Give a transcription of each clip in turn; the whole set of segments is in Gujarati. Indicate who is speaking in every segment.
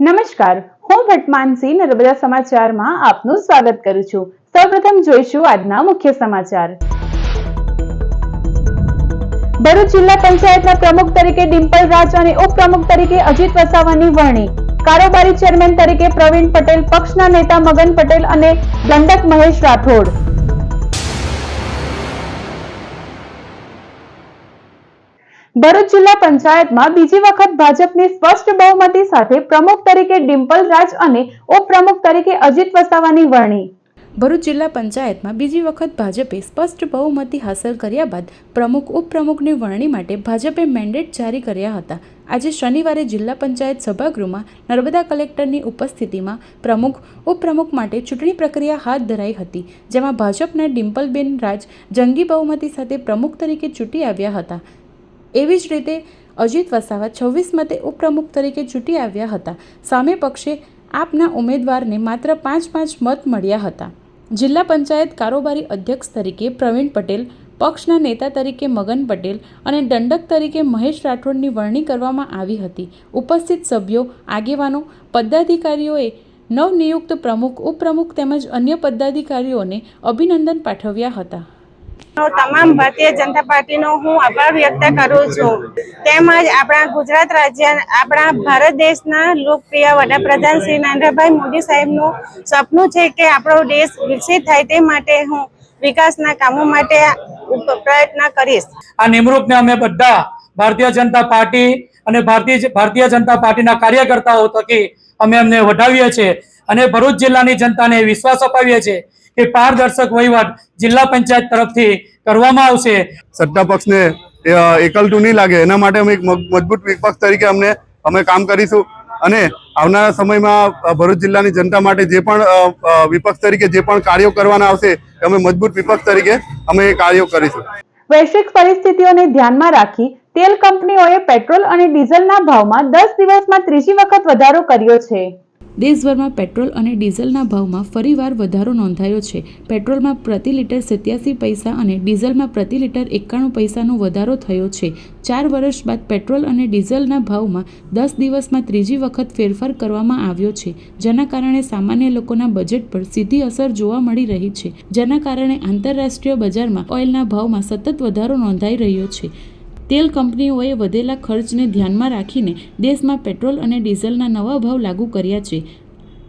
Speaker 1: નમસ્કાર, હું ભટ્ટમાનસી નર્મદા સમાચારમાં આપનું સ્વાગત કરું છું। સૌપ્રથમ જોઈશું આજના મુખ્ય સમાચાર। ભરૂચ જિલ્લા પંચાયતના પ્રમુખ તરીકે ડિમ્પલ રાજ અને ઉપપ્રમુખ તરીકે અજીત વસાવાની વરણી। કારોબારી ચેરમેન તરીકે પ્રવીણ પટેલ, પક્ષના નેતા મગન પટેલ અને દંડક મહેશ રાઠોડ। ભરૂચ જિલ્લા પંચાયતમાં બીજી વખત ભાજપની સ્પષ્ટ બહુમતી સાથે પ્રમુખ તરીકે ડિમ્પલ રાજ અને ઉપપ્રમુખ તરીકે અજીત વસાવાની વરણી। ભરૂચ જિલ્લા પંચાયતમાં બીજી વખત ભાજપે સ્પષ્ટ બહુમતી હાંસલ કર્યા બાદ પ્રમુખ ઉપપ્રમુખની વરણી માટે ભાજપે મેન્ડેટ જારી કર્યા હતા। આજે શનિવારે જિલ્લા પંચાયત સભાગૃહમાં નર્મદા કલેક્ટરની ઉપસ્થિતિમાં પ્રમુખ ઉપપ્રમુખ માટે ચૂંટણી પ્રક્રિયા હાથ ધરાઈ હતી, જેમાં ભાજપના ડિમ્પલબેન રાજ જંગી બહુમતી સાથે પ્રમુખ તરીકે ચૂંટી આવ્યા હતા। એવી જ રીતે અજીત વસાવા 26 મતે ઉપપ્રમુખ તરીકે ચૂંટી આવ્યા હતા। સામે પક્ષે આપના ઉમેદવારને માત્ર 5 મત મળ્યા હતા। જિલ્લા પંચાયત કારોબારી અધ્યક્ષ તરીકે પ્રવીણ પટેલ, પક્ષના નેતા તરીકે મગન પટેલ અને દંડક તરીકે મહેશ રાઠોડની વરણી કરવામાં આવી હતી। ઉપસ્થિત સભ્યો, આગેવાનો, પદાધિકારીઓએ નવનિયુક્ત પ્રમુખ, ઉપપ્રમુખ તેમજ અન્ય પદાધિકારીઓને અભિનંદન પાઠવ્યા હતા।
Speaker 2: તમામ ભારતીય જનતા પાર્ટીનો હું આભાર વ્યક્ત કરું છું। તેમજ આપણા ગુજરાત રાજ્ય, આપણા ભારત દેશના લોકપ્રિય વડાપ્રધાન શ્રી નરેન્દ્રભાઈ મોદી સાહેબનું સપનું છે કે આપણો દેશ વિકસિત થાય, તે માટે હું વિકાસના કામો માટે પ્રયત્ન કરીશ।
Speaker 3: આ નિમણૂકને અમે બધા ભારતીય જનતા પાર્ટી અને ભારતીય જનતા પાર્ટીના કાર્યકર્તાઓ થકી અમે એમને વધાવીએ છીએ અને ભરૂચ જિલ્લાની જનતાને વિશ્વાસ અપાવીએ છીએ કે પારદર્શક વહીવટ જિલ્લા પંચાયત તરફથી કરવામાં આવશે।
Speaker 4: સત્તા પક્ષને એકલતું નહીં લાગે એના માટે અમે એક મજબૂત વિપક્ષ તરીકે અમે કામ કરીશું અને આવનારા સમયમાં ભરૂચ જિલ્લાની જનતા માટે જે પણ વિપક્ષ તરીકે જે પણ કાર્યો કરવાના આવશે અમે મજબૂત વિપક્ષ તરીકે અમે એ કાર્યો કરીશું।
Speaker 1: વૈશ્વિક પરિસ્થિતિઓને ધ્યાનમાં રાખી તેલ કંપનીઓએ પેટ્રોલ અને ડીઝલના ભાવમાં 10 દિવસમાં ત્રીજી વખત વધારો કર્યો છે। દેશભરમાં પેટ્રોલ અને ડીઝલના ભાવમાં ફરીવાર વધારો નોંધાયો છે। પેટ્રોલમાં પ્રતિ લિટર 87 પૈસા અને ડીઝલમાં પ્રતિ લિટર 91 પૈસાનો વધારો થયો છે। 4 વર્ષ બાદ પેટ્રોલ અને ડીઝલના ભાવમાં 10 દિવસમાં ત્રીજી વખત ફેરફાર કરવામાં આવ્યો છે, જેના કારણે સામાન્ય લોકોના બજેટ પર સીધી અસર જોવા મળી રહી છે, જેના કારણે આંતરરાષ્ટ્રીય બજારમાં ઓઇલના ભાવમાં સતત વધારો નોંધાઈ રહ્યો છે। તેલ કંપનીઓએ વધેલા ખર્ચને ધ્યાનમાં રાખીને દેશમાં પેટ્રોલ અને ડીઝલના નવા ભાવ લાગુ કર્યા છે।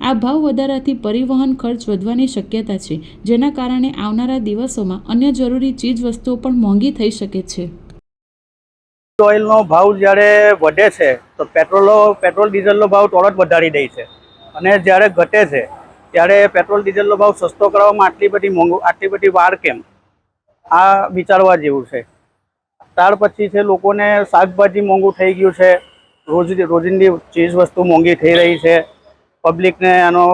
Speaker 1: આ ભાવ વધારાથી પરિવહન ખર્ચ વધવાની શક્યતા છે, જેના કારણે આવનારા દિવસોમાં અન્ય જરૂરી ચીજ વસ્તુઓ પણ મોંઘી થઈ શકે છે।
Speaker 5: ઓઇલનો ભાવ જ્યારે વધે છે તો પેટ્રોલ ડીઝલનો ભાવ તરત વધારી દે છે અને જ્યારે ઘટે છે ત્યારે પેટ્રોલ ડીઝલનો ભાવ સસ્તો કરવામાં આટલી બધી વાર કેમ, આ વિચારવા જેવું છે। ત્યાર પછી છે લોકોને શાકભાજી મોંઘું થઈ ગયું છે, રોજિંદી ચીજ વસ્તુ મોંઘી થઈ રહી છે, પબ્લિકને આનો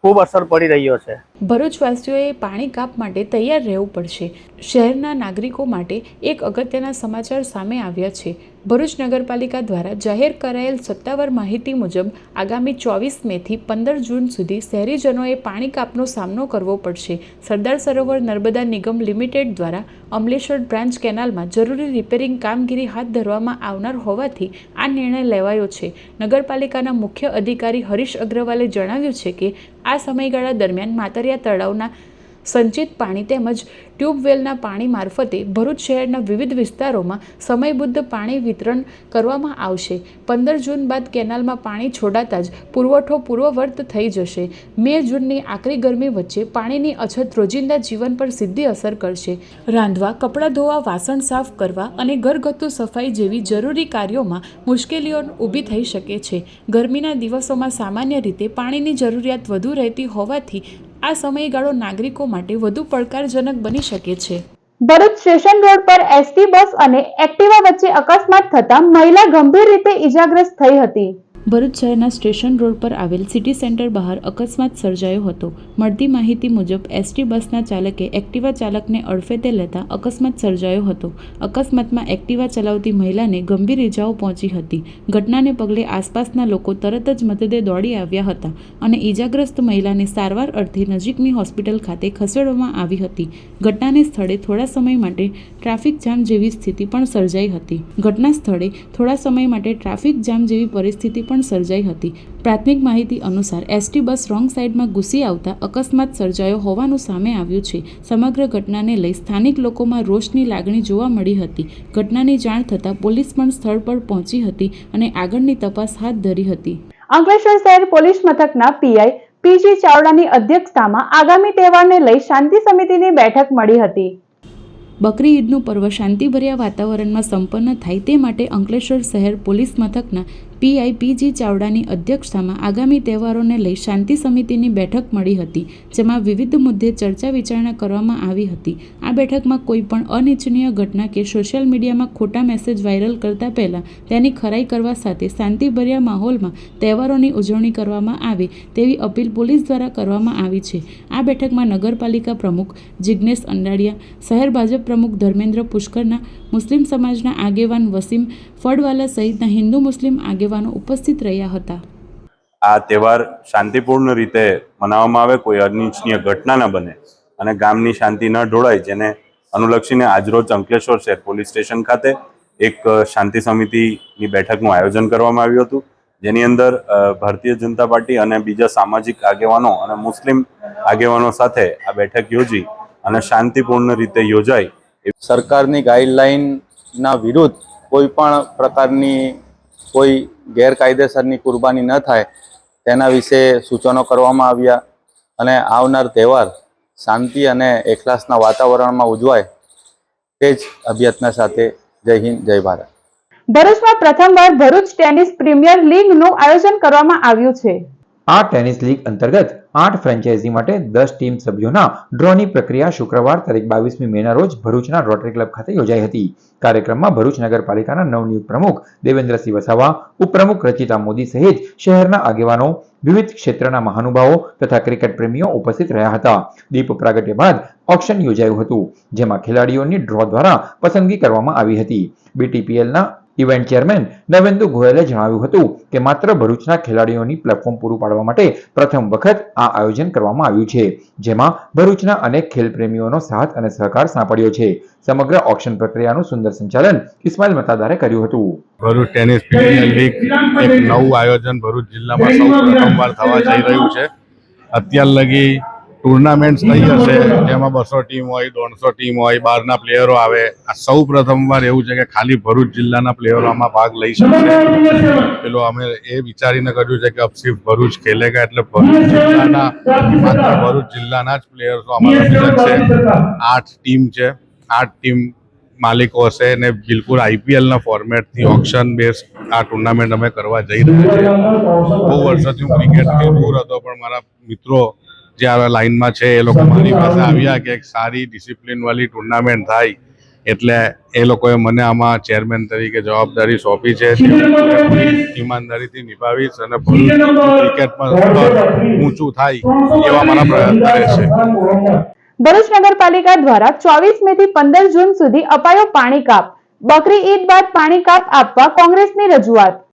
Speaker 5: ખૂબ અસર પડી રહ્યો છે।
Speaker 1: ભરૂચવાસીઓએ પાણી કાપ માટે તૈયાર રહેવું પડશે। શહેરના નાગરિકો માટે એક અગત્યના સમાચાર સામે આવ્યા છે। ભરૂચ નગરપાલિકા દ્વારા જાહેર કરાયેલ સત્તાવાર માહિતી મુજબ આગામી 24 મેથી 15 જૂન સુધી શહેરીજનોએ પાણી કાપનો સામનો કરવો પડશે। સરદાર સરોવર નર્મદા નિગમ લિમિટેડ દ્વારા અમલેશ્વર બ્રાન્ચ કેનાલમાં જરૂરી રિપેરિંગ કામગીરી હાથ ધરવામાં આવનાર હોવાથી આ નિર્ણય લેવાયો છે। નગરપાલિકાના મુખ્ય અધિકારી હરીશ અગ્રવાલે જણાવ્યું છે કે આ સમયગાળા દરમિયાન માતરિયા તળાવના સંચિત પાણી તેમજ ટ્યુબવેલના પાણી મારફતે ભરૂચ શહેરના વિવિધ વિસ્તારોમાં સમયબદ્ધ પાણી વિતરણ કરવામાં આવશે। 15 જૂન બાદ કેનાલમાં પાણી છોડાતા જ પુરવઠો પૂર્વવત થઈ જશે। મે જૂનની આકરી ગરમી વચ્ચે પાણીની અછત રોજિંદા જીવન પર સીધી અસર કરશે। રાંધવા, કપડાં ધોવા, વાસણ સાફ કરવા અને ઘરગથ્થુ સફાઈ જેવી જરૂરી કાર્યોમાં મુશ્કેલીઓ ઊભી થઈ શકે છે। ગરમીના દિવસોમાં સામાન્ય રીતે પાણીની જરૂરિયાત વધુ રહેતી હોવાથી આ સમયગાળો નાગરિકો માટે વધુ પડકારજનક બની શકે છે। ભરૂચ સ્ટેશન રોડ પર એસટી બસ અને એક્ટિવા વચ્ચે અકસ્માત થતાં મહિલા ગંભીર રીતે ઈજાગ્રસ્ત થઈ હતી। ભરૂચ શહેરના સ્ટેશન રોડ પર આવેલ સિટી સેન્ટર બહાર અકસ્માત સર્જાયો હતો। મળતી માહિતી મુજબ એસટી બસના ચાલકે એક્ટિવા ચાલકને અડફેટે લેતા અકસ્માત સર્જાયો હતો। અકસ્માતમાં એક્ટિવા ચલાવતી મહિલાને ગંભીર ઈજાઓ પહોંચી હતી। ઘટનાને પગલે આસપાસના લોકો તરત જ મદદે દોડી આવ્યા હતા અને ઈજાગ્રસ્ત મહિલાને સારવાર અર્થે નજીકની હોસ્પિટલ ખાતે ખસેડવામાં આવી હતી। ઘટનાને સ્થળે થોડા સમય માટે ટ્રાફિક જામ જેવી સ્થિતિ પણ સર્જાઈ હતી। ઘટના સ્થળે થોડા સમય માટે ટ્રાફિક જામ જેવી પરિસ્થિતિ પણ સર્જાઈ હતી. પ્રાથમિક માહિતી અનુસાર એસટી બસ રોંગ સાઈડમાં ઘૂસી આવતા અકસ્માત સર્જાયો હોવાનું સામે આવ્યું છે. સમગ્ર ઘટનાને લઈ સ્થાનિક લોકોમાં રોષની લાગણી જોવા મળી હતી. ઘટનાની જાણ થતાં પોલીસ પણ સ્થળ પર પહોંચી હતી અને આગળની તપાસ હાથ ધરી હતી.
Speaker 6: અંકલેશ્વર શહેર પોલીસ મથકના પીઆઈ પીજી ચાવડાની અધ્યક્ષતામાં આગામી તહેવારને લઈ શાંતિ સમિતિની બેઠક મળી હતી.
Speaker 1: બકરી ઈદનું પર્વ શાંતિભર્યા વાતાવરણમાં સંપન્ન થાય તે માટે અંકલેશ્વર શહેર પોલીસ મથકના પીઆઈ પીજી ચાવડાની અધ્યક્ષતામાં આગામી તહેવારોને લઈ શાંતિ સમિતિની બેઠક મળી હતી, જેમાં વિવિધ મુદ્દે ચર્ચા વિચારણા કરવામાં આવી હતી. આ બેઠકમાં કોઈ પણ અનિચ્છનીય ઘટના કે સોશિયલ મીડિયામાં ખોટા મેસેજ વાયરલ કરતા પહેલા તેની ખરાઈ કરવા સાથે શાંતિભર્યા માહોલમાં તહેવારોની ઉજવણી કરવામાં આવે તેવી અપીલ પોલીસ દ્વારા કરવામાં આવી છે. આ બેઠકમાં નગરપાલિકા પ્રમુખ જિગ્નેશ અંડાડિયા, શહેર ભાજપ પ્રમુખ ધર્મેન્દ્ર પુષ્કરના, મુસ્લિમ સમાજના આગેવાન વસીમ ફળવાલા સહિતના હિન્દુ મુસ્લિમ આગેવાનો ઉપસ્થિત રહ્યા હતા.
Speaker 7: આ તહેવાર શાંતિપૂર્ણ રીતે મનાવવામાં આવે, કોઈ અનિચ્છનીય ઘટના ન બને અને ગામની શાંતિ ન ઢોળાય, જેને અનુલક્ષીને આજરોજ અંકલેશ્વર શહેર પોલીસ સ્ટેશન ખાતે એક શાંતિ સમિતિની બેઠકનું આયોજન કરવામાં આવ્યું હતું, જેની અંદર ભારતીય જનતા પાર્ટી અને બીજા સામાજિક આગેવાનો અને મુસ્લિમ આગેવાનો સાથે આ બેઠક યોજી અને શાંતિપૂર્ણ રીતે યોજાય.
Speaker 8: સરકારની ગાઈડલાઇનના વિરુદ્ધ કોઈ પણ પ્રકારની કોઈ ગેરકાયદેસરની કુરબાની ન થાય તેના વિશે સૂચનો કરવામાં આવ્યા અને આવનાર તહેવાર શાંતિ અને એકલાસના વાતાવરણમાં ઉજવાય તે જ અભ્યર્થના સાથે જય હિન્દ, જય ભારત.
Speaker 6: ભરૂચમાં પ્રથમવાર ભરૂચ ટેનિસ પ્રીમિયર લીગનું આયોજન કરવામાં આવ્યું છે.
Speaker 9: આ ટેનિસ લીગ અંતર્ગત 8 ફ્રેન્ચાઇઝી માટે 10 ટીમ સભ્યોના ડ્રોની પ્રક્રિયા શુક્રવાર તારીખ 22મી મેના રોજ ભરૂચના રોટરી ક્લબ ખાતે યોજાઈ હતી. કાર્યક્રમમાં ભરૂચ નગરપાલિકાના નવનિયુક્ત પ્રમુખ દેવેન્દ્રસિંહ વસાવા, ઉપપ્રમુખ રચિતા મોદી સહિત શહેરના આગેવાનો, વિવિધ ક્ષેત્રના મહાનુભાવો તથા ક્રિકેટ પ્રેમીઓ ઉપસ્થિત રહ્યા હતા. દીપ પ્રાગટ્ય બાદ ઓક્શન યોજાયું હતું, જેમાં ખેલાડીઓની ડ્રો દ્વારા પસંદગી કરવામાં આવી હતી. બીટીપીએલના ઇવેન્ટ ચેરમેન નવેન્દુ ગોયલે જણાવ્યું હતું કે માત્ર ભરૂચના ખેલાડીઓની પ્લેટફોર્મ પૂરું પાડવા માટે પ્રથમ વખત આ આયોજન કરવામાં આવ્યું છે, જેમાં ભરૂચના અનેક ખેલપ્રેમીઓનો સાથ અને સહકાર સાંપડ્યો છે. સમગ્ર ઓક્શન પ્રક્રિયાનું સુંદર સંચાલન ઇસ્માઇલ મતાદારે કર્યું હતું.
Speaker 10: ભરૂચ ટેનિસ પ્રીમિયર લીગ એક નવું આયોજન ભરૂચ જિલ્લામાં સૌ પ્રથમવાર થવા જઈ રહ્યું છે. અત્યાર લગી ટુર્નામેન્ટ્સ થઈ હશે, જેમાં 200 ટીમ હોય, 300 ટીમ હોય, બહારના પ્લેયરો આવે. આ સૌ પ્રથમવાર એવું છે કે ખાલી ભરૂચ જિલ્લાના પ્લેયરો આમાં ભાગ લઈ શકશે. પેલો અમે એ વિચારીને કર્યું છે કે અબ સિર્ફ ભરૂચ ખેલેગા, એટલે ભરૂચ જિલ્લાના માત્ર ભરૂચ જિલ્લાના જ પ્લેયર્સો આમાં રમી શકશે. 8 ટીમ છે, 8 ટીમ માલિકો હશે ને બિલકુલ આઈપીએલના ફોર્મેટથી ઓક્શન બેઝ આ ટુર્નામેન્ટ અમે કરવા જઈ રહ્યા છીએ. બહુ વર્ષોથી હું ક્રિકેટથી દૂર હતો, પણ મારા મિત્રો જે આ લાઈનમાં છે એ લોકો મારી પાસે આવ્યા કે એક સારી ડિસિપ્લિન વાળી ટુર્નામેન્ટ થાય, એટલે એ લોકોએ મને આમાં ચેરમેન તરીકે જવાબદારી સોંપી છે. ઈમાનદારીથી નિભાવીશ અને ક્રિકેટમાં ઊંચું થાય એવા મારા પ્રયત્ન રહેશે.
Speaker 6: ભરૂચ નગરપાલિકા દ્વારા 24 મે થી 15 જૂન સુધી અપાયો પાણી કાપ. બકરી ઈદ બાદ પાણી કાપ આપવા કોંગ્રેસની રજૂઆત.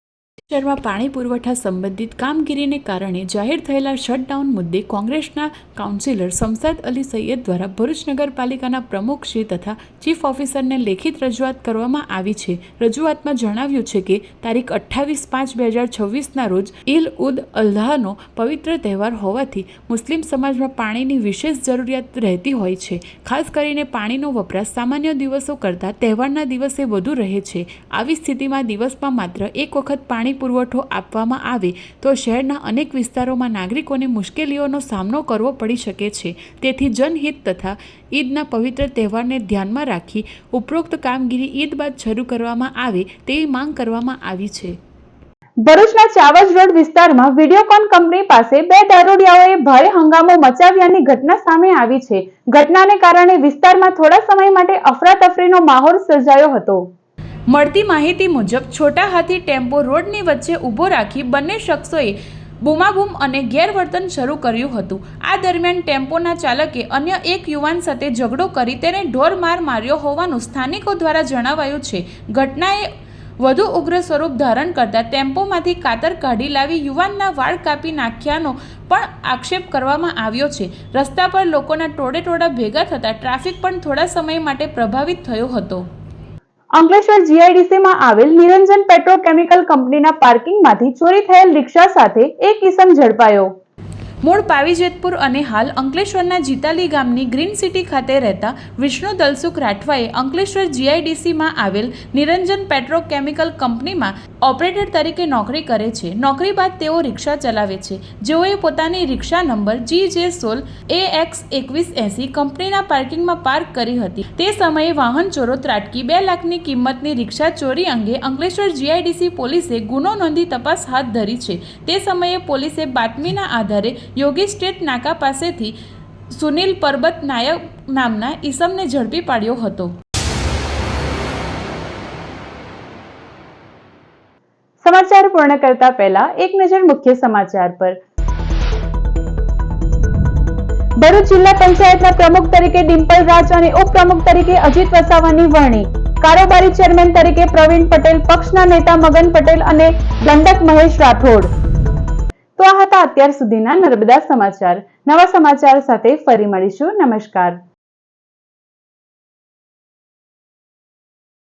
Speaker 1: શહેરમાં પાણી પુરવઠા સંબંધિત કામગીરીને કારણે જાહેર થયેલા શટડાઉન મુદ્દે કોંગ્રેસના કાઉન્સિલર શમશાદ અલી સૈયદ દ્વારા ભરૂચ નગરપાલિકાના પ્રમુખશ્રી તથા ચીફ ઓફિસરને લેખિત રજૂઆત કરવામાં આવી છે. રજૂઆતમાં જણાવ્યું છે કે તારીખ 28/5/2026ના રોજ ઈદ ઉદ અલ્હાનો પવિત્ર તહેવાર હોવાથી મુસ્લિમ સમાજમાં પાણીની વિશેષ જરૂરિયાત રહેતી હોય છે. ખાસ કરીને પાણીનો વપરાશ સામાન્ય દિવસો કરતાં તહેવારના દિવસે વધુ રહે છે. આવી સ્થિતિમાં દિવસમાં માત્ર એક વખત પાણી પુરવઠો આપવામાં આવે તો શહેરના અનેક વિસ્તારોમાં નાગરિકોને મુશ્કેલીઓનો સામનો કરવો પડી શકે છે. તેથી જનહિત તથા ઈદના પવિત્ર તહેવારને ધ્યાનમાં રાખી ઉપરોક્ત કામગીરી ઈદ બાદ શરૂ કરવામાં આવે તેવી માંગ કરવામાં આવી છે.
Speaker 6: ભરૂચના ચાવજ રોડ વિસ્તારમાં વિડીયોકોન કંપની પાસે 2 દારૂડિયાઓએ ભારે હંગામો મચાવ્યાની ઘટના સામે આવી છે. ઘટનાને કારણે વિસ્તારમાં થોડા સમય માટે અફરાતફરીનો માહોલ સર્જાયો હતો.
Speaker 1: મળતી માહિતી મુજબ છોટા હાથી ટેમ્પો રોડની વચ્ચે ઊભો રાખી બંને શખ્સોએ બૂમાબૂમ અને ગેરવર્તન શરૂ કર્યું હતું. આ દરમિયાન ટેમ્પોના ચાલકે અન્ય એક યુવાન સાથે ઝઘડો કરી તેને ઢોરમાર માર્યો હોવાનું સ્થાનિકો દ્વારા જણાવાયું છે. ઘટનાએ વધુ ઉગ્ર સ્વરૂપ ધારણ કરતા ટેમ્પોમાંથી કાતર કાઢી લાવી યુવાનના વાળ કાપી નાખ્યાનો પણ આક્ષેપ કરવામાં આવ્યો છે. રસ્તા પર લોકોના ટોળે ટોળા ભેગા થતા ટ્રાફિક પણ થોડા સમય માટે પ્રભાવિત થયો હતો.
Speaker 6: અંકલેશ્વર GIDC માં આવેલ નિરંજન પેટ્રોકેમિકલ કંપનીના પાર્કિંગમાંથી ચોરી થયેલ રિક્ષા સાથે એક ઇસમ ઝડપાયો.
Speaker 1: મૂળ પાવીજેતપુર અને હાલ અંકલેશ્વરના જીતાલી ગામની ગ્રીન સિટી ખાતે રહેતા વિષ્ણુ દલસુખ રાઠવાએ અંકલેશ્વર GIDCમાં આવેલ નિરંજન પેટ્રોકેમિકલ કંપનીમાં ઓપરેટર તરીકે નોકરી કરે છે. નોકરી બાદ તેઓ રિક્ષા ચલાવે છે. જેઓએ પોતાની રિક્ષા નંબર GJ16 AX2180 કંપનીના પાર્કિંગમાં પાર્ક કરી હતી. તે સમયે વાહન ચોરો ત્રાટકી 2 લાખની કિંમતની રિક્ષા ચોરી અંગે અંકલેશ્વર GIDC પોલીસે ગુનો નોંધી તપાસ હાથ ધરી છે. તે સમયે પોલીસે બાતમીના આધારે યોગી સ્ટેટ નાકા પાસેથી સુનિલ પરબત નાયક નામના ઈસમને ઝડપી પાડ્યો હતો.
Speaker 6: સમાચાર પૂર્ણ કરતા પહેલા એક નજર મુખ્ય સમાચાર પર. ભરૂચ જિલ્લા પંચાયતના પ્રમુખ તરીકે ડિમ્પલ રાજ અને ઉપપ્રમુખ તરીકે અજીત વસાવાની વરણી. કારોબારી ચેરમેન તરીકે પ્રવીણ પટેલ, પક્ષના નેતા મગન પટેલ અને દંડક મહેશ રાઠોડ. તો આ હતા અત્યાર સુધીના નર્મદા સમાચાર. નવા સમાચાર સાથે ફરી મળીશું. નમસ્કાર.